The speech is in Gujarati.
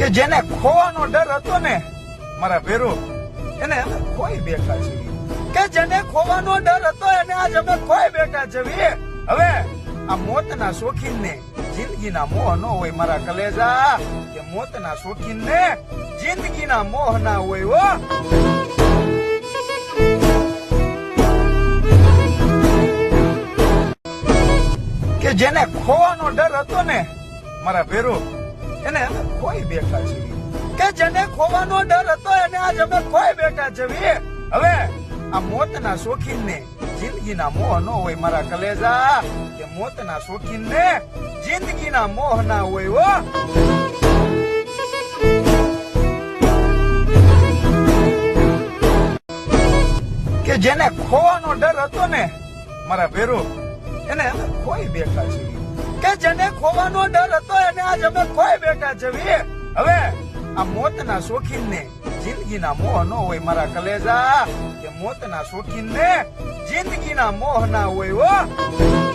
કે જેને ખોવાનો ડર હતો ને મારા ભેરો એને અમે ખોઈ બેઠા છીએ, કે જેને ખોવાનો ડર હતો એને આજ અમે ખોઈ બેઠા છીએ। હવે આ મોતના શોખીન ને જિંદગીના મોહ ન હોય મારા કલેજા, કે મોતના શોખીન ને જિંદગીના મોહ ના હોય હો। કે જેને ખોવાનો ડર હતો ને મારા ભેરો એને અમે ખોઈ બેઠા છીએ, કે જેને ખોવાનો ડર હતો એને આજ અમે ખોઈ બેઠા છીએ। હવે આ મોતના શોખીન ને જિંદગીના મોહ ન હોય મારા કલેજા, કે મોતના શોખીન ને જિંદગીના મોહ ના હોય હો। કે જેને ખોવાનો ડર હતો ને મારા ભેરો એને અમે ખોઈ બેઠા છીએ, કે જેને ખોવાનો ડર હતો એને આજ અમે ખોઈ બેઠા છીએ। હવે આ મોતના શોખીન ને જિંદગીના મોહ ન હોય મારા કલેજા, કે મોતના શોખીન ને જિંદગીના મોહ ના હોય હો।